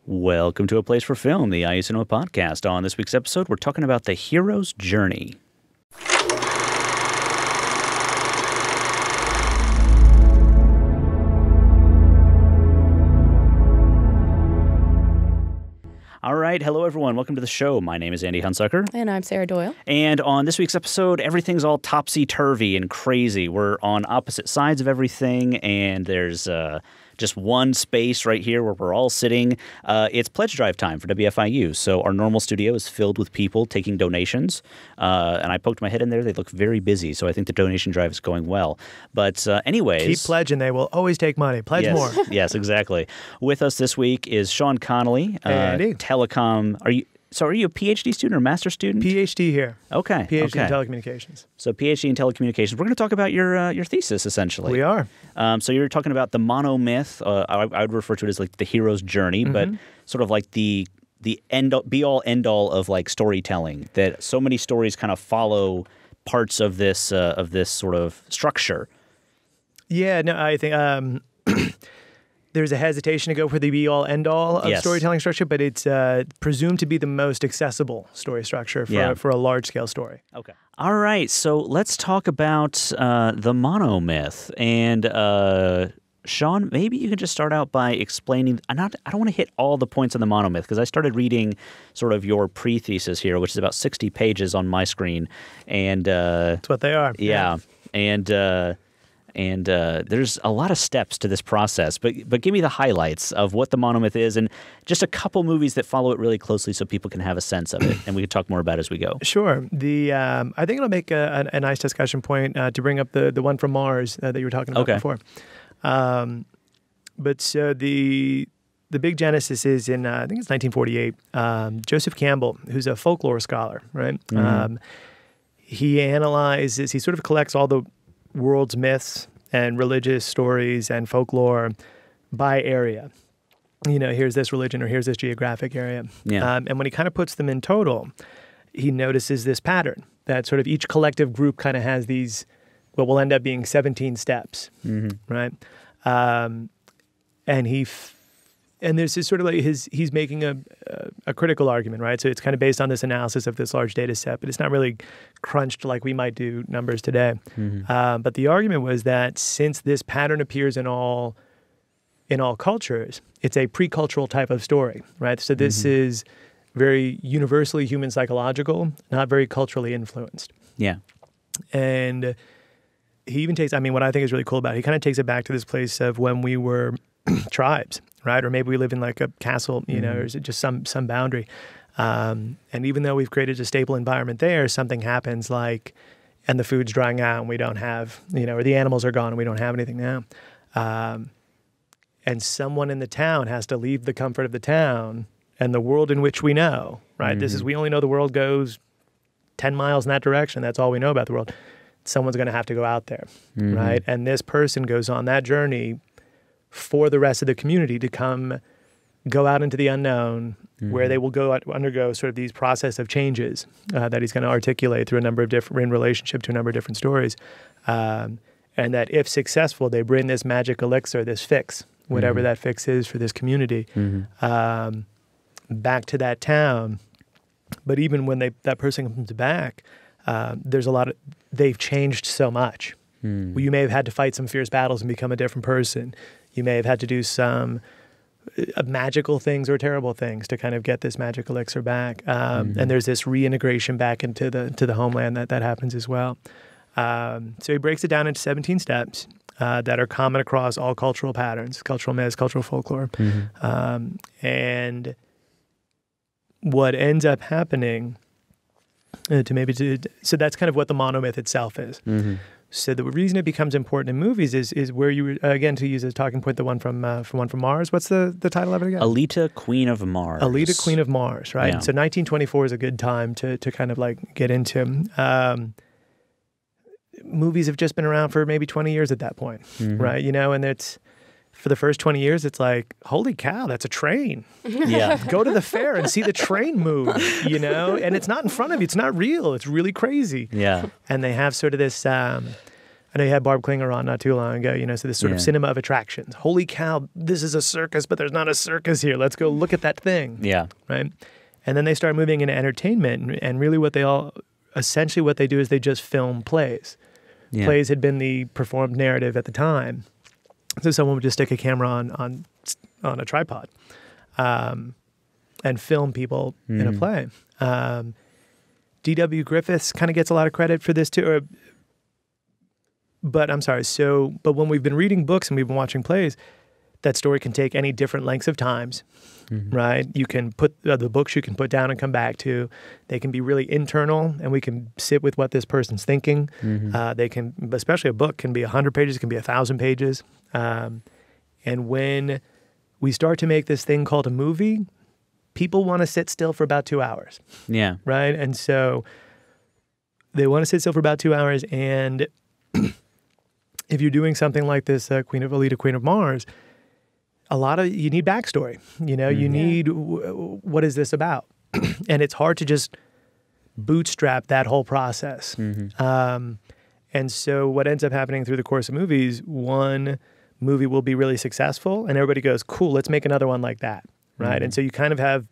Welcome to A Place for Film, the IU Cinema podcast. On this week's episode, we're talking about the hero's journey. All right. Hello, everyone. Welcome to the show. My name is Andy Hunsucker. And I'm Sarah Doyle. And on this week's episode, everything's all topsy-turvy and crazy. We're on opposite sides of everything, and there's just one space right here where we're all sitting. It's pledge drive time for WFIU. So our normal studio is filled with people taking donations. And I poked my head in there. They look very busy. So I think the donation drive is going well. But anyways. Keep pledging. They will always take money. Pledge more. Yes, exactly. With us this week is Sean Connolly. Hey, Andy. Telecom. Are you a PhD student or master student? PhD here. Okay. PhD in telecommunications. So PhD in telecommunications. We're going to talk about your thesis, essentially. We are. So you're talking about the monomyth. I would refer to it as like the hero's journey, but sort of like the be-all, end-all of like storytelling, that so many stories kind of follow parts of this sort of structure. Yeah, no, I think there's a hesitation to go for the be-all, end-all of storytelling structure, but it's presumed to be the most accessible story structure for a large-scale story. Okay. All right, so let's talk about the monomyth. And Sean, maybe you can just start out by explaining. I don't want to hit all the points on the monomyth because I started reading sort of your pre-thesis here, which is about 60 pages on my screen. And that's what they are. Yeah. And there's a lot of steps to this process, but give me the highlights of what the monomyth is and just a couple movies that follow it really closely so people can have a sense of it, and we can talk more about it as we go. Sure. I think it'll make a nice discussion point to bring up the one from Mars that you were talking about before. But so the big genesis is in, I think it's 1948, Joseph Campbell, who's a folklore scholar, right? He analyzes, he sort of collects all the world's myths and religious stories and folklore by area. You know, here's this religion or here's this geographic area. Yeah. And when he kind of puts them in total, he notices this pattern that sort of each collective group kind of has these, what will end up being 17 steps, right? And there's this sort of like he's making a critical argument, right? So it's kind of based on this analysis of this large data set, but it's not really crunched like we might do numbers today. But the argument was that since this pattern appears in all cultures, it's a pre-cultural type of story, right? So this is very universally human psychological, not very culturally influenced. Yeah. And he even takes, I mean, what I think is really cool about it, he kind of takes it back to this place of when we were tribes, right? Or maybe we live in like a castle, you know, or is it just some boundary? And even though we've created a stable environment there, something happens like, and the food's drying out and we don't have, you know, or the animals are gone and we don't have anything now. And someone in the town has to leave the comfort of the town and the world in which we know, right? This is, we only know the world goes 10 miles in that direction. That's all we know about the world. Someone's going to have to go out there, right? And this person goes on that journey for the rest of the community to go out into the unknown, where they will undergo sort of these process of changes that he's going to articulate through a number of different, in relationship to a number of different stories. And that if successful, they bring this magic elixir, this fix, whatever that fix is for this community, back to that town. But even when that person comes back, there's a lot of, they've changed so much. You may have had to fight some fierce battles and become a different person. You may have had to do some magical things or terrible things to kind of get this magic elixir back. And there's this reintegration back into the homeland that happens as well. So he breaks it down into 17 steps that are common across all cultural patterns, cultural myths, cultural folklore. And what ends up happening so that's kind of what the monomyth itself is. So the reason it becomes important in movies is where you, again, to use as a talking point, the one from Mars. What's the title of it again? Alita, Queen of Mars. Alita, Queen of Mars, right? Yeah. So 1924 is a good time to kind of like get into. Movies have just been around for maybe 20 years at that point, right? You know, and it's, for the first 20 years, it's like, holy cow, that's a train. Yeah. Go to the fair and see the train move, you know? And it's not in front of you. It's not real. It's really crazy. Yeah. And they have sort of this I know you had Barb Klinger on not too long ago, so this sort of cinema of attractions. Holy cow, this is a circus, but there's not a circus here. Let's go look at that thing. Yeah. Right? And then they start moving into entertainment, and really essentially what they do is they just film plays. Yeah. Plays had been the performed narrative at the time. So someone would just stick a camera on a tripod and film people in a play. D.W. Griffiths kind of gets a lot of credit for this too. But I'm sorry. But when we've been reading books and we've been watching plays, that story can take any different lengths of times, right? You can put the books you can put down and come back to. They can be really internal, and we can sit with what this person's thinking. They can, especially a book, can be 100 pages, it can be 1,000 pages. And when we start to make this thing called a movie, people want to sit still for about 2 hours. Yeah. Right? And so they want to sit still for about 2 hours, and if you're doing something like this, Queen of Alita, Queen of Mars, you need backstory. You need, what is this about? And it's hard to just bootstrap that whole process. And so what ends up happening through the course of movies, one movie will be really successful, and everybody goes, cool, let's make another one like that, right? And so you kind of have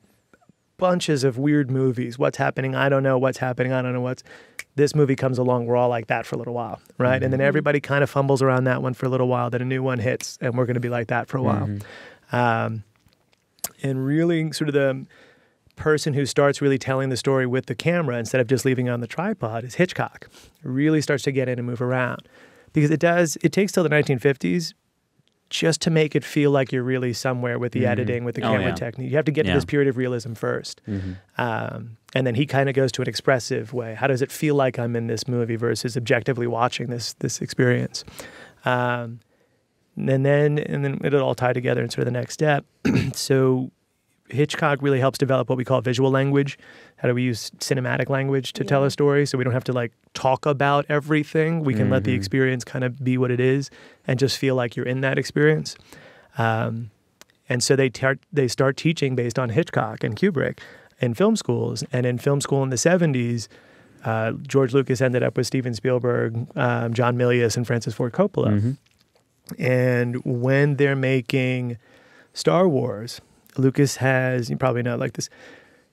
bunches of weird movies. What's happening? I don't know what's happening. I don't know what's... This movie comes along, we're all like that for a little while, right? And then everybody kind of fumbles around that one for a little while, then a new one hits, and we're going to be like that for a while. And really sort of the person who starts really telling the story with the camera instead of just leaving it on the tripod is Hitchcock. Really starts to get in and move around. Because it takes till the 1950s just to make it feel like you're really somewhere with the editing, with the camera technique. You have to get to this period of realism first. And then he kind of goes to an expressive way. How does it feel like I'm in this movie versus objectively watching this experience? And then it'll all tie together in sort of the next step. So Hitchcock really helps develop what we call visual language. How do we use cinematic language to tell a story so we don't have to talk about everything? We can let the experience kind of be what it is and just feel like you're in that experience. And so they start teaching based on Hitchcock and Kubrick in film schools. And in film school in the 70s, George Lucas ended up with Steven Spielberg, John Milius, and Francis Ford Coppola. And when they're making Star Wars, Lucas has, you probably know, this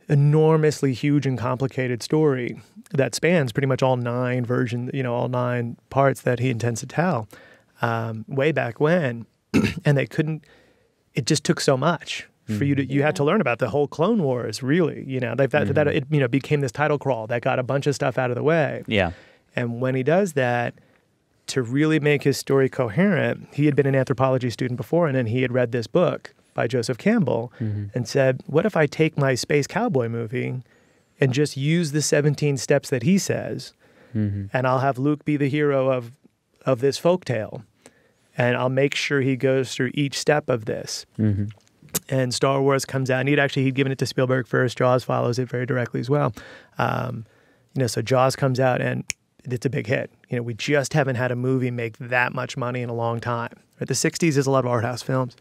enormously huge and complicated story that spans pretty much all 9 versions, all 9 parts that he intends to tell way back when. And it just took so much for you had to learn about the whole Clone Wars, really. It became this title crawl that got a bunch of stuff out of the way. Yeah. And when he does that, to really make his story coherent, he had been an anthropology student before, and then he had read this book by Joseph Campbell and said, what if I take my space cowboy movie and just use the 17 steps that he says, and I'll have Luke be the hero of this folktale, and I'll make sure he goes through each step of this. And Star Wars comes out, and he'd given it to Spielberg first. Jaws follows it very directly as well. So Jaws comes out, and it's a big hit. We just haven't had a movie make that much money in a long time. The 60s is a lot of art house films.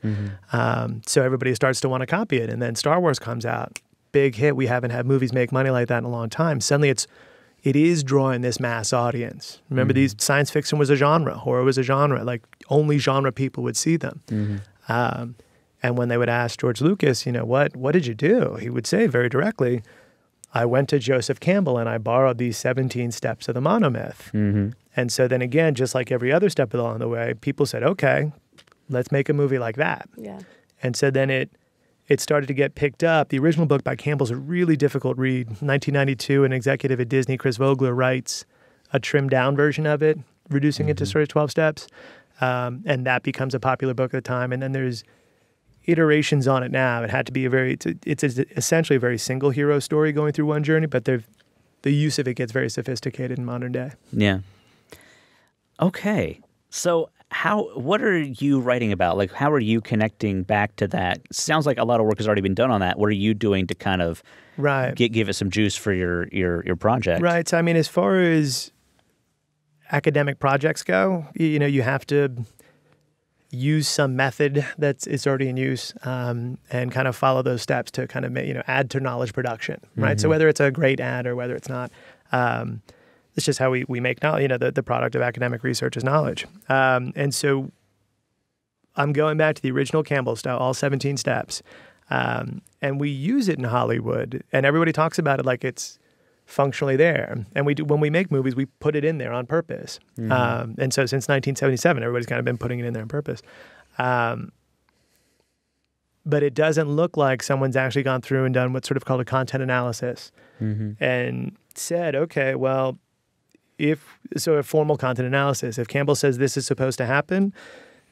So everybody starts to want to copy it. And then Star Wars comes out, big hit. We haven't had movies make money like that in a long time. Suddenly it is drawing this mass audience. Remember, science fiction was a genre, horror was a genre. Only genre people would see them. And when they would ask George Lucas, what did you do? He would say very directly, I went to Joseph Campbell and I borrowed these 17 steps of the Monomyth. And so then again, just like every other step along the way, people said, okay, let's make a movie like that. Yeah. And so then it started to get picked up. The original book by Campbell's a really difficult read. 1992, an executive at Disney, Chris Vogler, writes a trimmed down version of it, reducing it to sort of 12 steps. And that becomes a popular book at the time. And then there's iterations on it now. It had to be it's essentially a very single hero story going through one journey, but the use of it gets very sophisticated in modern day. Yeah. Okay. So what are you writing about? How are you connecting back to that? Sounds like a lot of work has already been done on that. What are you doing to kind of give it some juice for your project? Right. So, as far as academic projects go, you have to use some method it's already in use and kind of follow those steps to kind of add to knowledge production, right? So whether it's a great ad or whether it's not. It's just how we make knowledge. The product of academic research is knowledge. And so I'm going back to the original Campbell style, all 17 steps. And we use it in Hollywood, and everybody talks about it like it's functionally there. And when we make movies, we put it in there on purpose. And so since 1977, everybody's kind of been putting it in there on purpose. But it doesn't look like someone's actually gone through and done what's sort of called a content analysis and said, okay, well, a formal content analysis, if Campbell says this is supposed to happen,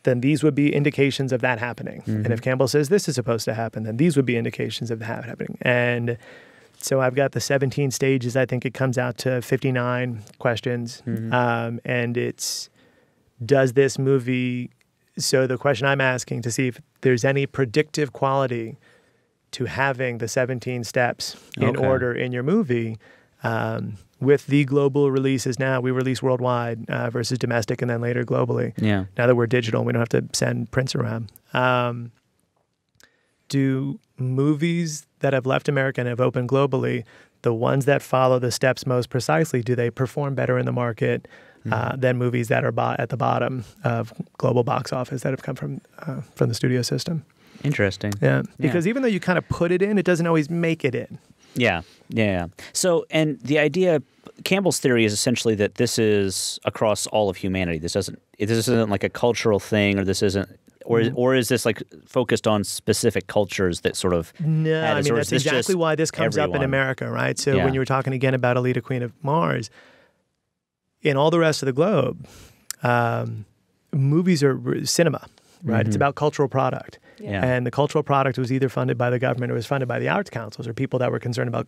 then these would be indications of that happening. And if Campbell says this is supposed to happen, then these would be indications of that happening. And so I've got the 17 stages. I think it comes out to 59 questions. And it's, does this movie... So the question I'm asking to see if there's any predictive quality to having the 17 steps in order in your movie. With the global releases now, we release worldwide versus domestic and then later globally. Yeah. Now that we're digital, we don't have to send prints around. Do movies that have left America and have opened globally, the ones that follow the steps most precisely, do they perform better in the market than movies that are at the bottom of global box office that have come from the studio system? Interesting. Yeah, because even though you kind of put it in, it doesn't always make it in. Yeah. So, and the idea, Campbell's theory is essentially that this is across all of humanity. This isn't like a cultural thing, or this isn't, or is this like focused on specific cultures that sort of? No, I mean that's exactly why this comes up in America, right? So when you were talking again about Alita, Queen of Mars, in all the rest of the globe, movies are cinema, right? It's about cultural product. Yeah. And the cultural product was either funded by the government or was funded by the arts councils or people that were concerned about,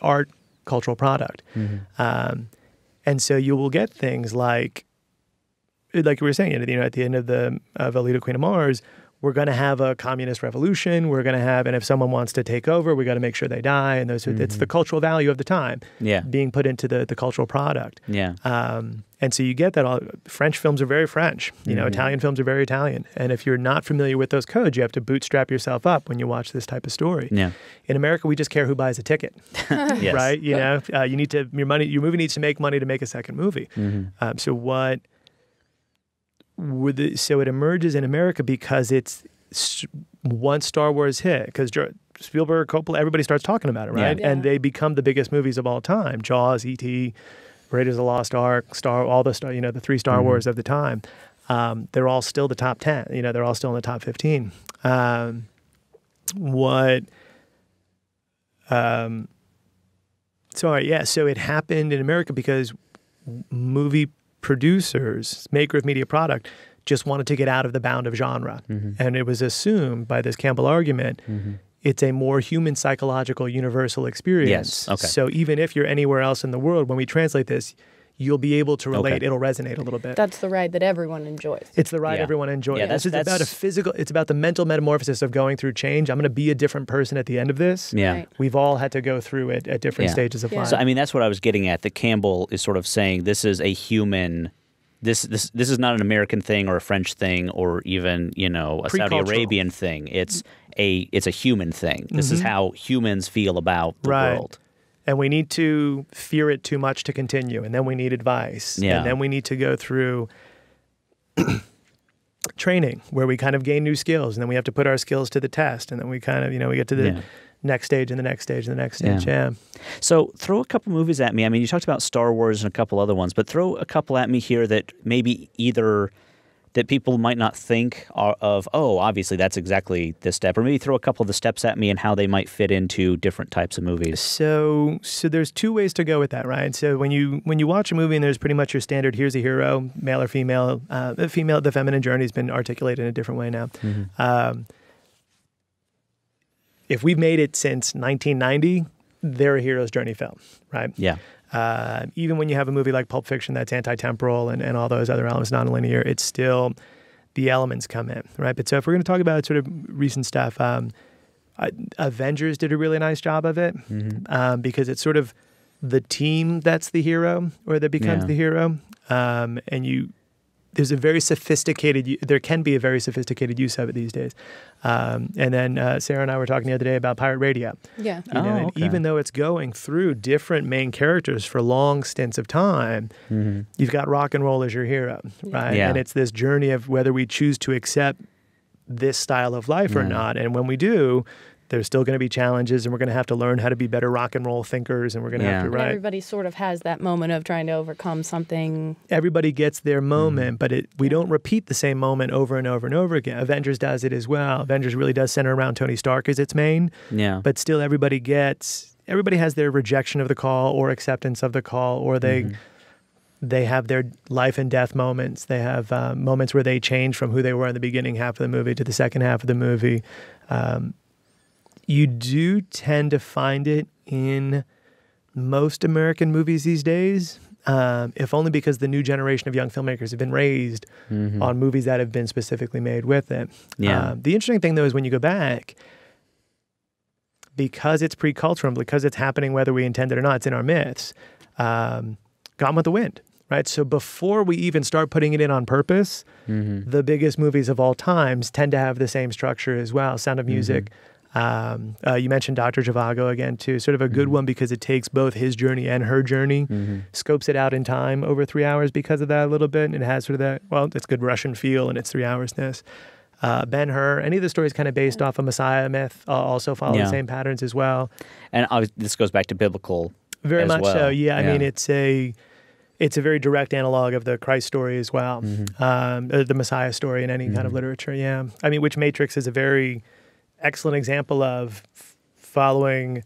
art, cultural product. And so you will get things like you were saying, at the end of Alita, Queen of Mars, we're going to have a communist revolution. We're going to have, and if someone wants to take over, we got to make sure they die. And it's the cultural value of the time being put into the cultural product. Yeah. And so you get that all. French films are very French. Italian films are very Italian. And if you're not familiar with those codes, you have to bootstrap yourself up when you watch this type of story. Yeah. In America, we just care who buys a ticket, right? You need to your movie needs to make money to make a second movie. So it emerges in America because it's once Star Wars hit, because Spielberg, Coppola, everybody starts talking about it, right? Yeah. And they become the biggest movies of all time. Jaws, E.T., Raiders of the Lost Ark, the three Star Wars of the time. They're all still the top 10. They're all still in the top 15. So it happened in America because movie producers, maker of media product, just wanted to get out of the bound of genre. And it was assumed by this Campbell argument, it's a more human, psychological, universal experience. Yes. Okay. So even if you're anywhere else in the world, when we translate this, you'll be able to relate. Okay. It'll resonate a little bit. That's the ride that everyone enjoys. It's the ride everyone enjoys. Yeah, it's about a physical, it's about the mental metamorphosis of going through change. I'm going to be a different person at the end of this. Yeah. Right. We've all had to go through it at different stages of life. So, I mean, that's what I was getting at. That Campbell is sort of saying this is a human, this is not an American thing or a French thing or even, a Saudi Arabian thing. It's a human thing. This is how humans feel about the world. And we need to fear it too much to continue. And then we need advice. Yeah. And then we need to go through training where we kind of gain new skills. And then we have to put our skills to the test. And then we kind of, we get to the next stage and the next stage and the next stage. Yeah. So throw a couple movies at me. I mean, you talked about Star Wars and a couple other ones, but throw a couple at me here that maybe either that people might not think of, obviously that's exactly this step, or maybe throw a couple of the steps at me and how they might fit into different types of movies. So there's two ways to go with that, right? So when you watch a movie and there's pretty much your standard, here's a hero, male or female, the feminine journey has been articulated in a different way now. If we've made it since 1990, they're a hero's journey film, right? Yeah. Even when you have a movie like Pulp Fiction that's anti-temporal and all those other elements, non-linear, it's still, the elements come in, right? But so if we're going to talk about sort of recent stuff, Avengers did a really nice job of it because it's sort of the team that's the hero or that becomes the hero. And there's a very sophisticated, there can be a very sophisticated use of it these days. And then Sarah and I were talking the other day about pirate radio. Yeah. You know, and even though it's going through different main characters for long stints of time, you've got rock and roll as your hero, right? Yeah. And it's this journey of whether we choose to accept this style of life or not. And when we do, there's still going to be challenges, and we're going to have to learn how to be better rock and roll thinkers, and we're going to have to But write. everybody sort of has that moment of trying to overcome something. Everybody gets their moment, but we don't repeat the same moment over and over and over again. Avengers does it as well. Avengers really does center around Tony Stark as its main, but still everybody has their rejection of the call or acceptance of the call, or they have their life and death moments. They have moments where they change from who they were in the beginning half of the movie to the second half of the movie. You do tend to find it in most American movies these days, if only because the new generation of young filmmakers have been raised on movies that have been specifically made with it. The interesting thing, though, is when you go back, because it's pre-cultural, because it's happening whether we intend it or not, it's in our myths, Gone with the Wind. Right, so before we even start putting it in on purpose, the biggest movies of all times tend to have the same structure as well. Sound of Music. You mentioned Dr. Zhivago again, too. Sort of a good one because it takes both his journey and her journey, scopes it out in time over 3 hours because of that a little bit. And it has sort of that, well, it's good Russian feel and it's 3 hoursness. Ben-Hur, any of the stories kind of based off a Messiah myth also follow the same patterns as well. And this goes back to biblical Very as much well. so, yeah. I mean, it's a very direct analog of the Christ story as well, the Messiah story in any kind of literature, I mean, which Matrix is a very excellent example of following.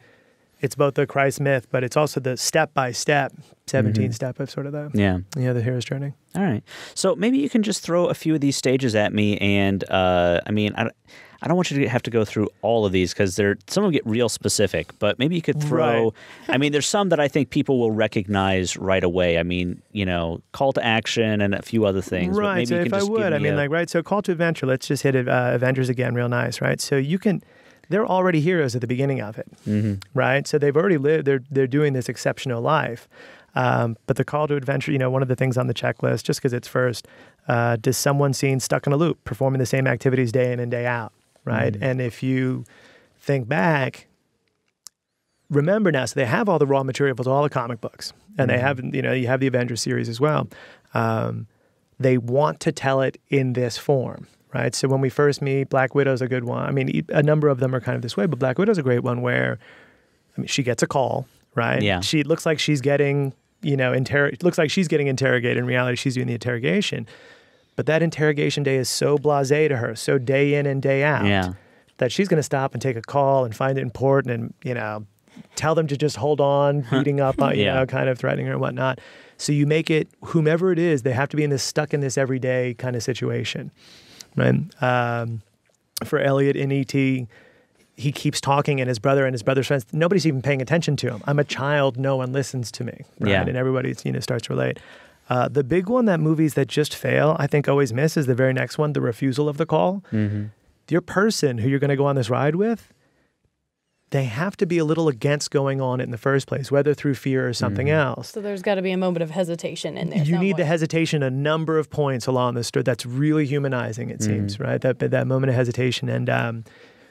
It's both the Christ myth, but it's also the step-by-step, 17-step of sort of the the hero's journey. All right. So maybe you can just throw a few of these stages at me, and I mean, I don't want you to have to go through all of these because some will get real specific, but maybe you could throw, I mean, there's some that I think people will recognize right away. I mean, call to action and a few other things. Right. But maybe So you if can I just would, I mean, so call to adventure, let's just hit Avengers again real nice, right? So they're already heroes at the beginning of it, right? So they've already lived, they're doing this exceptional life. But the call to adventure, one of the things on the checklist, just because it's first, does someone seen stuck in a loop, performing the same activities day in and day out? Right. And if you think back, remember now, so they have all the raw material for all the comic books, and they have, you have the Avengers series as well. They want to tell it in this form, right? So when we first meet, Black Widow's a good one. I mean, a number of them are kind of this way, but Black Widow's a great one where, I mean, she gets a call, right? Yeah. She looks like she's getting, looks like she's getting interrogated. In reality, she's doing the interrogation. But that interrogation day is so blasé to her, so day in and day out, that she's going to stop and take a call and find it important and, tell them to just hold on, beating up, kind of threatening her and whatnot. So you make it, whomever it is, they have to be stuck in this everyday kind of situation, right? For Elliot in E.T., he keeps talking, and his brother's friends, nobody's even paying attention to him. I'm a child, no one listens to me, right? And everybody, starts to relate. The big one that movies that just fail, I think, always miss is the very next one, the refusal of the call. Your person who you're going to go on this ride with, they have to be a little against going on it in the first place, whether through fear or something else. So there's got to be a moment of hesitation in there. You need the hesitation a number of points along the story. That's really humanizing, it seems, right? That moment of hesitation. And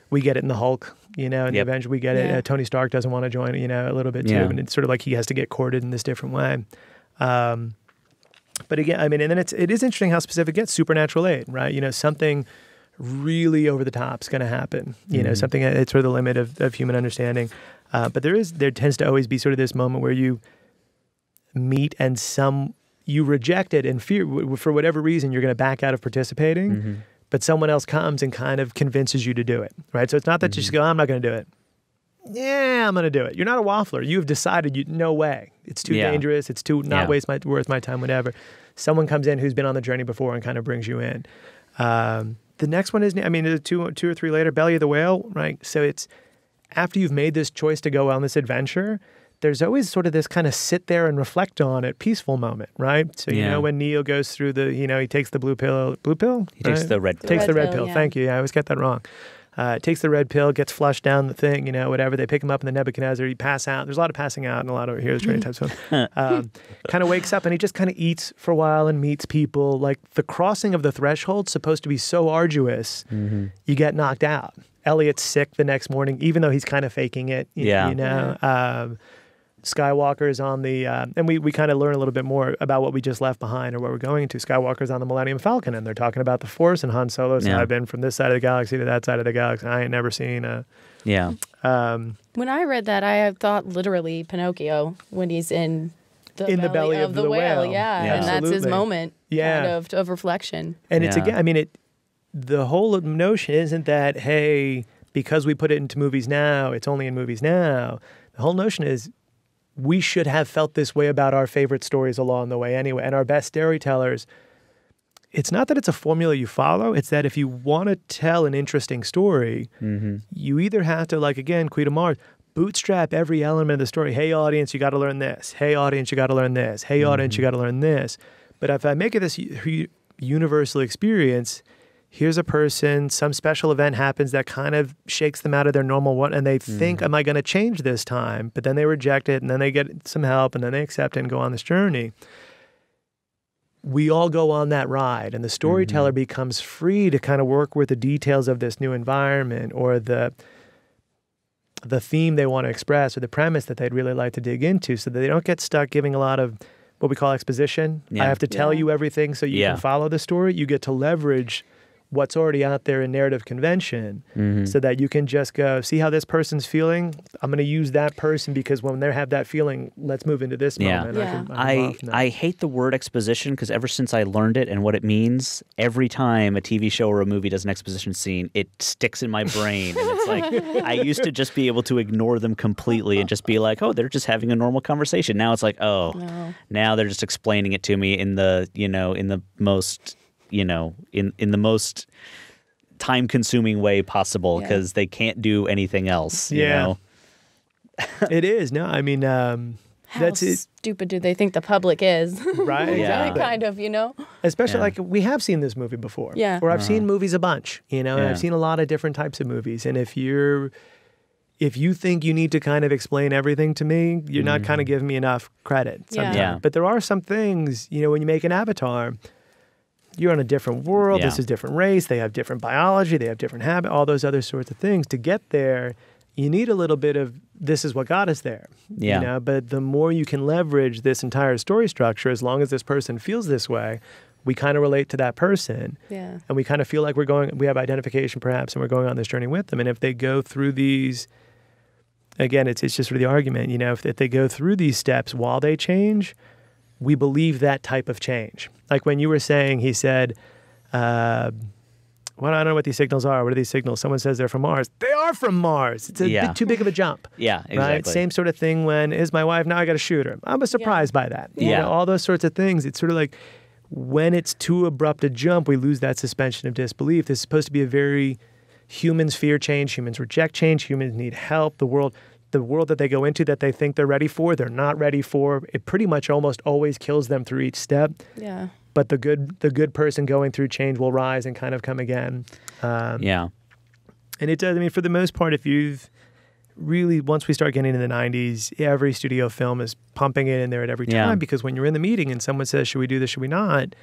we get it in the Hulk, in the Avenger. We get it. Tony Stark doesn't want to join, a little bit too. And it's sort of like he has to get courted in this different way. But again, I mean, and then it is interesting how specific it gets. Supernatural aid, right? Something really over the top is going to happen. Something it's sort of the limit of human understanding. But there tends to always be sort of this moment where you meet and you reject it and fear for whatever reason you're going to back out of participating. But someone else comes and kind of convinces you to do it, right? So it's not that you just go, I'm not going to do it. Yeah, I'm going to do it. You're not a waffler. You have decided, no way. It's too dangerous. It's too not worth my time, whatever. Someone comes in who's been on the journey before and kind of brings you in. The next one is, two or three later, Belly of the Whale, right? So it's after you've made this choice to go on this adventure, there's always sort of this kind of sit there and reflect on it, peaceful moment, right? So, when Neo goes through he takes the blue pill. He takes the red pill. Takes the red pill. Thank you. Yeah, I always get that wrong. Takes the red pill, gets flushed down the thing, whatever. They pick him up in the Nebuchadnezzar. He pass out. There's a lot of passing out and a lot of hero's journey types of films. Kind of wakes up and he just kind of eats for a while and meets people. Like the crossing of the threshold's supposed to be so arduous, you get knocked out. Elliot's sick the next morning, even though he's kind of faking it. Skywalker's on the, and we kind of learn a little bit more about what we just left behind or where we're going to. Skywalker's on the Millennium Falcon, and they're talking about the Force, and Han Solo said, I've been from this side of the galaxy to that side of the galaxy, and I ain't never seen a... Yeah. When I read that, I thought literally Pinocchio when he's in the belly of the whale. Yeah, and Absolutely. that's his moment kind of reflection. And it's, again, I mean, the whole notion isn't that, hey, because we put it into movies now, it's only in movies now. The whole notion is, we should have felt this way about our favorite stories along the way anyway. And our best storytellers, it's not that it's a formula you follow. It's that if you want to tell an interesting story, you either have to, like, again, Queen of Mars, bootstrap every element of the story. Hey, audience, you got to learn this. Hey, audience, you got to learn this. Hey, audience, you got to learn this. But if I make it this universal experience, here's a person, some special event happens that kind of shakes them out of their normal one, and they think, am I going to change this time? But then they reject it, and then they get some help, and then they accept it and go on this journey. We all go on that ride, and the storyteller becomes free to kind of work with the details of this new environment or the theme they want to express or the premise that they'd really like to dig into so that they don't get stuck giving a lot of what we call exposition. I have to tell you everything so you can follow the story. You get to leverage what's already out there in narrative convention so that you can just go, see how this person's feeling? I'm going to use that person because when they have that feeling, let's move into this moment. I hate the word exposition because ever since I learned it and what it means, every time a TV show or a movie does an exposition scene, it sticks in my brain. And it's like, I used to just be able to ignore them completely and just be like, oh, they're just having a normal conversation. Now it's like, now they're just explaining it to me in the, in the most... in the most time-consuming way possible because they can't do anything else. You know? It is. No, I mean, how stupid do they think the public is? Right? Kind of, Especially like we have seen this movie before. Yeah. Or I've seen movies a bunch, and I've seen a lot of different types of movies. And if you think you need to kind of explain everything to me, you're not kind of giving me enough credit sometimes. Yeah. But there are some things, when you make an Avatar, you're on a different world, this is a different race, they have different biology, they have different habits, all those other sorts of things. To get there, you need a little bit of, this is what got us there. But the more you can leverage this entire story structure, as long as this person feels this way, we kind of relate to that person. And we kind of feel like we have identification perhaps, and we're going on this journey with them. And if they go through these, again, it's just sort of the argument, if they go through these steps while they change, we believe that type of change. Like when you were saying, he said, I don't know what these signals are. What are these signals? Someone says they're from Mars. They are from Mars. It's a bit too big of a jump. Exactly. Right? Same sort of thing when, is my wife, now I got to shoot her. I was surprised by that. All those sorts of things. It's sort of like when it's too abrupt a jump, we lose that suspension of disbelief. This is supposed to be a very, humans fear change, humans reject change, humans need help. The world that they go into that they think they're ready for, they're not ready for. It pretty much almost always kills them through each step. But the good person going through change will rise and kind of come again. And it does, I mean, for the most part, if you've really, once we start getting into the 90s, every studio film is pumping it in there at every time because when you're in the meeting and someone says, should we do this, should we not?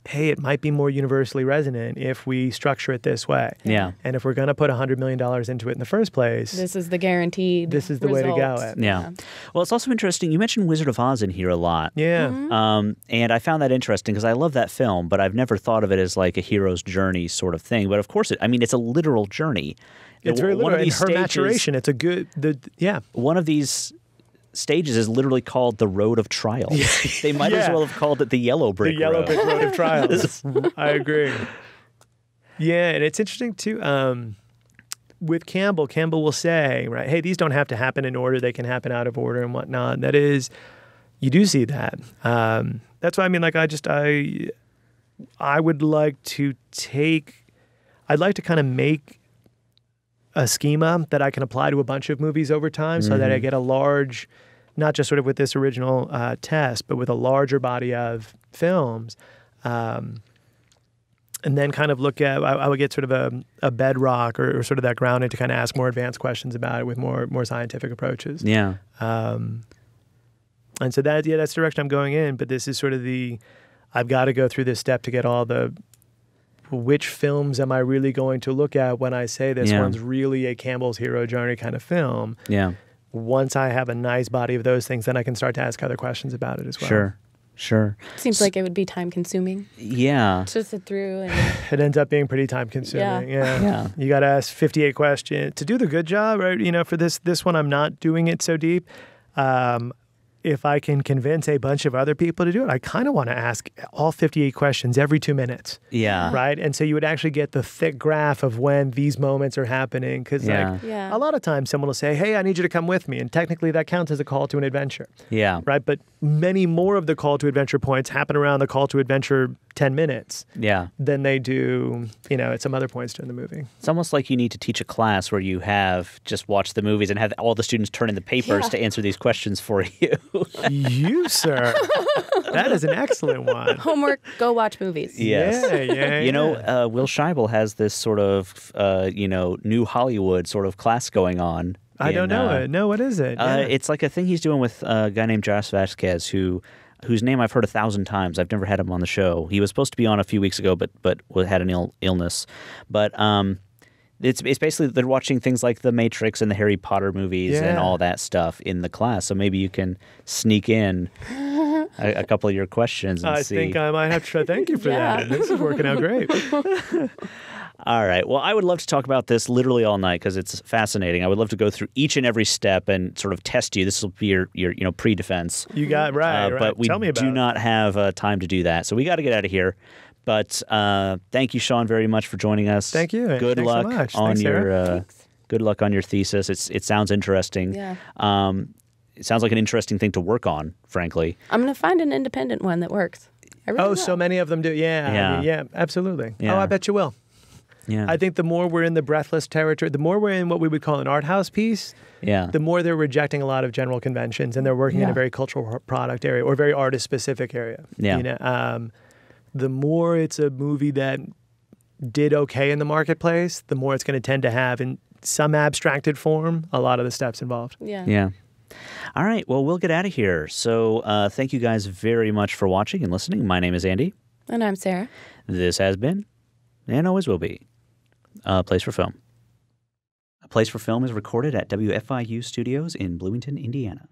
Hey, it might be more universally resonant if we structure it this way. And if we're going to put $100 million into it in the first place, this is the guaranteed This is the way to go. Well, it's also interesting. You mentioned Wizard of Oz in here a lot. And I found that interesting because I love that film, but I've never thought of it as like a hero's journey sort of thing. But of course, it's a literal journey. It's very literal. In her maturation, it's a good, one of these stages is literally called the Road of Trials. They might as well have called it the Yellow Brick Road. The Yellow Brick Road of Trials. I agree. Yeah, and it's interesting too. With Campbell will say, right, hey, these don't have to happen in order. They can happen out of order and whatnot. That is, you do see that. That's why I mean, like, I would like to I'd like to kind of make a schema that I can apply to a bunch of movies over time so that I get a large, not just sort of with this original test, but with a larger body of films. then kind of look at, I would get sort of a bedrock or sort of that grounding to kind of ask more advanced questions about it with more scientific approaches. Yeah. And so that's the direction I'm going in. But this is sort of I've got to go through this step to get all which films am I really going to look at when I say this one's really a Campbell's hero journey kind of film. Yeah. Once I have a nice body of those things, then I can start to ask other questions about it as well. Sure. Seems like it would be time consuming. Yeah. To sit through. It ends up being pretty time consuming. Yeah. You got to ask 58 questions. To do the good job, right? For this one, I'm not doing it so deep. If I can convince a bunch of other people to do it, I kind of want to ask all 58 questions every 2 minutes. Yeah. Right? And so you would actually get the thick graph of when these moments are happening. Because a lot of times someone will say, hey, I need you to come with me. And technically that counts as a call to an adventure. Yeah. Right? But many more of the call to adventure points happen around the call to adventure 10 minutes. Yeah. Than they do, at some other points during the movie. It's almost like you need to teach a class where you have just watched the movies and have all the students turn in the papers to answer these questions for you. You, sir. That is an excellent one. Homework, go watch movies. Yes. Yeah. Will Scheibel has this sort of, new Hollywood sort of class going on. I don't know it. No, what is it? It's like a thing he's doing with a guy named Josh Vasquez, whose name I've heard 1,000 times. I've never had him on the show. He was supposed to be on a few weeks ago, but had an illness. But it's basically they're watching things like The Matrix and the Harry Potter movies and all that stuff in the class. So maybe you can sneak in a couple of your questions and see. I think I might have to try. Thank you for that. This is working out great. All right. Well, I would love to talk about this literally all night because it's fascinating. I would love to go through each and every step and sort of test you. This will be your pre-defense. You got right. But we Tell me about do it. not have time to do that. So we got to get out of here. But thank you, Sean, very much for joining us. Thank you. Good Thanks luck so much. on Thanks, your good luck on your thesis. It sounds interesting. Yeah. It sounds like an interesting thing to work on, frankly. I'm going to find an independent one that works. I really will. So many of them do. Yeah, absolutely. Yeah. Oh, I bet you will. Yeah. I think the more we're in the breathless territory, the more we're in what we would call an art house piece, the more they're rejecting a lot of general conventions and they're working in a very cultural product area or very artist-specific area. Yeah. The more it's a movie that did okay in the marketplace, the more it's going to tend to have in some abstracted form a lot of the steps involved. Yeah. All right. Well, we'll get out of here. So thank you guys very much for watching and listening. My name is Andy. And I'm Sarah. This has been, and always will be, A Place for Film. A Place for Film is recorded at WFIU Studios in Bloomington, Indiana.